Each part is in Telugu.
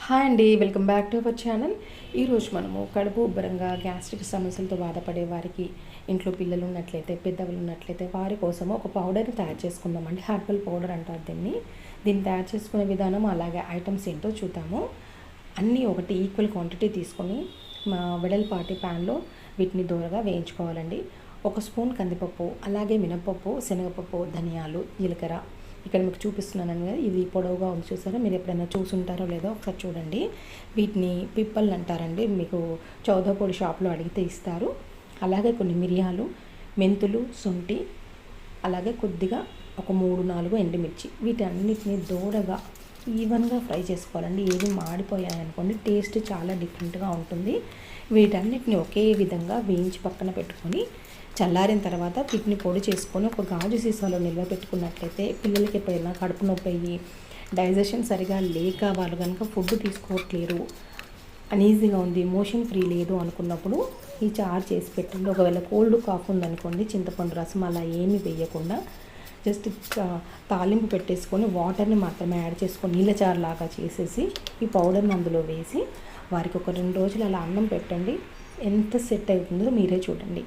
హాయ్ అండి, welcome back to our channel. ఈరోజు మనము కడుపు ఉబ్బరంగా గ్యాస్ట్రిక్ సమస్యలతో బాధపడే వారికి, ఇంట్లో పిల్లలు ఉన్నట్లయితే, పెద్దవాళ్ళు ఉన్నట్లయితే వారి కోసము ఒక పౌడర్ని తయారు చేసుకుందామండి. హెర్బల్ పౌడర్ అంటారు దీన్ని తయారు చేసుకునే విధానం అలాగే ఐటమ్స్ ఏంటో చూద్దాము. అన్నీ ఒకటి ఈక్వల్ క్వాంటిటీ తీసుకొని వెడల్పాటి ప్యాన్లో వీటిని దూరగా వేయించుకోవాలండి. 1 స్పూన్ కందిపప్పు, అలాగే మినపప్పు, శనగపప్పు, ధనియాలు, జీలకర్ర. ఇక్కడ మీకు చూపిస్తున్నాను కదా, ఇది పొడవుగా ఉంది చూసారా, మీరు ఎప్పుడైనా చూసుంటారో లేదో ఒకసారి చూడండి. వీటిని పిప్పల్ అంటారండి, మీకు చౌదపొడి షాప్లో అడిగితే ఇస్తారు. అలాగే కొన్ని మిరియాలు, మెంతులు, శొంఠి, అలాగే కొద్దిగా ఒక 3-4 ఎండుమిర్చి. వీటన్నిటిని దూరగా ఈవెన్గా ఫ్రై చేసుకోవాలండి. ఏది మాడిపోయాయనుకోండి టేస్ట్ చాలా డిఫరెంట్గా ఉంటుంది. వీటన్నిటిని ఒకే విధంగా వేయించి పక్కన పెట్టుకొని చల్లారిన తర్వాత వీటిని పొడి చేసుకొని ఒక గాజు సీసాలో నిల్వ పెట్టుకున్నట్లయితే పిల్లలకి ఎప్పుడైనా కడుపు నొప్పి అయ్యి డైజెషన్ సరిగా లేక వాళ్ళు కనుక ఫుడ్ తీసుకోవట్లేరు, అనీజీగా ఉంది, మోషన్ ఫ్రీ లేదు అనుకున్నప్పుడు ఈ చారు చేసి పెట్టండి. ఒకవేళ కోల్డ్ కాఫ్ ఉందనుకోండి, చింతపండు రసం అలా ఏమీ వేయకుండా జస్ట్ తాలింపు పెట్టేసుకొని వాటర్ని మాత్రమే యాడ్ చేసుకొని నీళ్ళ చారు లాగా చేసేసి ఈ పౌడర్ని అందులో వేసి వారికి ఒక 2 రోజులు అలా అన్నం పెట్టండి. ఎంత సెట్ అవుతుందో మీరే చూడండి.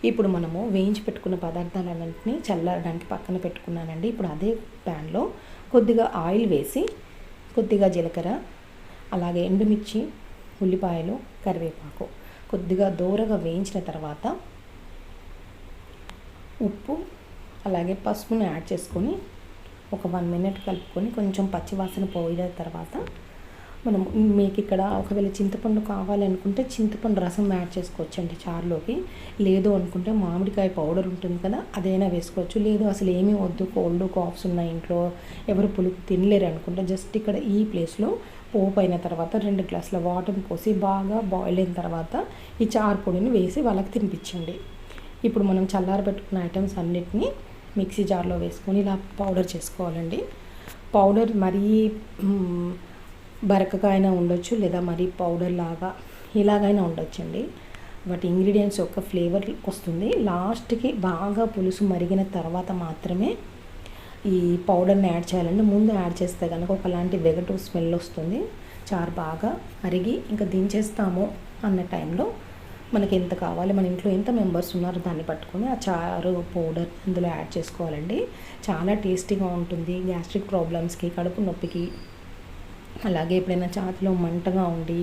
ఇప్పుడు మనము వేయించి పెట్టుకున్న పదార్థాలన్నింటినీ చల్లడానికి పక్కన పెట్టుకున్నానండి. ఇప్పుడు అదే ప్యాన్లో కొద్దిగా ఆయిల్ వేసి కొద్దిగా జీలకర్ర, అలాగే ఎండుమిర్చి, ఉల్లిపాయలు, కరివేపాకు కొద్దిగా దూరగా వేయించిన తర్వాత ఉప్పు అలాగే పసుపును యాడ్ చేసుకొని ఒక 1 మినిట్ కలుపుకొని కొంచెం పచ్చివాసన పోయిన తర్వాత మనం మీకు ఇక్కడ ఒకవేళ చింతపండు కావాలనుకుంటే చింతపండు రసం యాడ్ చేసుకోవచ్చండి చారులోకి. లేదు అనుకుంటే మామిడికాయ పౌడర్ ఉంటుంది కదా, అదైనా వేసుకోవచ్చు. లేదు అసలు ఏమీ వద్దు, కోల్డ్ కాఫ్స్ ఉన్న ఇంట్లో ఎవరు పులుపు తినలేరు అనుకుంటే జస్ట్ ఇక్కడ ఈ ప్లేస్లో పోపు అయిన తర్వాత 2 గ్లాసుల వాటర్ పోసి బాగా బాయిల్ అయిన తర్వాత ఈ చారు పొడిని వేసి వాళ్ళకి తినిపించండి. ఇప్పుడు మనం చల్లారబెట్టుకున్న ఐటమ్స్ అన్నిటినీ మిక్సీ జార్లో వేసుకొని ఇలా పౌడర్ చేసుకోవాలండి. పౌడర్ మరీ బరకగా అయినా ఉండొచ్చు, లేదా మరీ పౌడర్ లాగా ఇలాగైనా ఉండొచ్చండి. వాటి ఇంగ్రీడియంట్స్ యొక్క ఫ్లేవర్ వస్తుంది. లాస్ట్కి బాగా పులుసు మరిగిన తర్వాత మాత్రమే ఈ పౌడర్ని యాడ్ చేయాలండి. ముందు యాడ్ చేస్తే కనుక ఒకలాంటి వెగటు స్మెల్ వస్తుంది. చారు బాగా మరిగి ఇంకా దించేస్తాము అన్న టైంలో మనకి ఎంత కావాలి, మన ఇంట్లో ఎంత మెంబర్స్ ఉన్నారో దాన్ని పట్టుకొని ఆ చారు పౌడర్ అందులో యాడ్ చేసుకోవాలండి. చాలా టేస్టీగా ఉంటుంది. గ్యాస్ట్రిక్ ప్రాబ్లమ్స్కి, కడుపు నొప్పికి, అలాగే ఎప్పుడైనా ఛాతీలో మంటగా ఉండి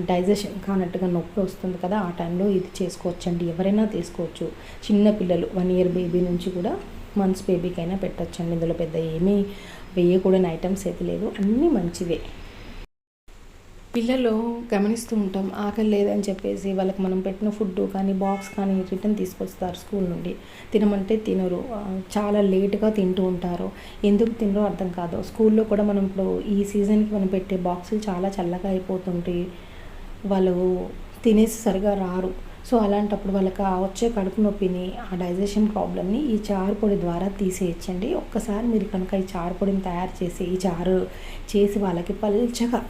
డైజెషన్ కానట్టుగా నొప్పి వస్తుంది కదా, ఆ టైంలో ఇది చేసుకోవచ్చండి. ఎవరైనా తీసుకోవచ్చు. చిన్న పిల్లలు 1 ఇయర్ బేబీ నుంచి కూడా మంత్స్ బేబీకైనా పెట్టచ్చండి. ఇందులో పెద్ద ఏమీ వేయకూడని ఐటమ్స్ అయితే లేదు, అన్నీ మంచివే. పిల్లలు గమనిస్తూ ఉంటాం, ఆకలి లేదని చెప్పేసి వాళ్ళకి మనం పెట్టిన ఫుడ్ కానీ బాక్స్ కానీ రిటర్న్ తీసుకొస్తారు స్కూల్ నుండి. తినమంటే తినరు, చాలా లేట్గా తింటూ ఉంటారు. ఎందుకు తినరో అర్థం కాదు. స్కూల్లో కూడా మనం ఇప్పుడు ఈ సీజన్కి మనం పెట్టే బాక్సులు చాలా చల్లగా అయిపోతుంటాయి, వాళ్ళు తినేసి సరిగా రారు. సో అలాంటప్పుడు వాళ్ళకి వచ్చే కడుపు నొప్పిని, ఆ డైజెషన్ ప్రాబ్లమ్ని ఈ చారు పొడి ద్వారా తీసేయచ్చండి. ఒక్కసారి మీరు కనుక ఈ చారు పొడిని తయారు చేసి ఈ చారు చేసి వాళ్ళకి పల్చగా,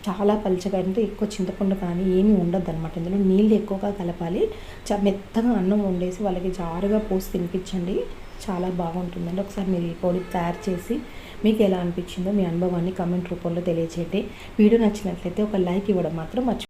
చాలా పలుచగా అంటే ఎక్కువ చింతపండు కానీ ఏమీ ఉండదు అనమాట. ఇందులో నీళ్ళు ఎక్కువగా కలపాలి. మెత్తగా అన్నం వండేసి వాళ్ళకి జారుగా పోసి తినిపించండి. చాలా బాగుంటుందండి. ఒకసారి మీరు ఈ పొడి తయారు చేసి మీకు ఎలా అనిపించిందో మీ అనుభవాన్ని కామెంట్ రూపంలో తెలియచేయండి. వీడియో నచ్చినట్లయితే ఒక లైక్ ఇవ్వడం మాత్రం మర్చిపోకండి.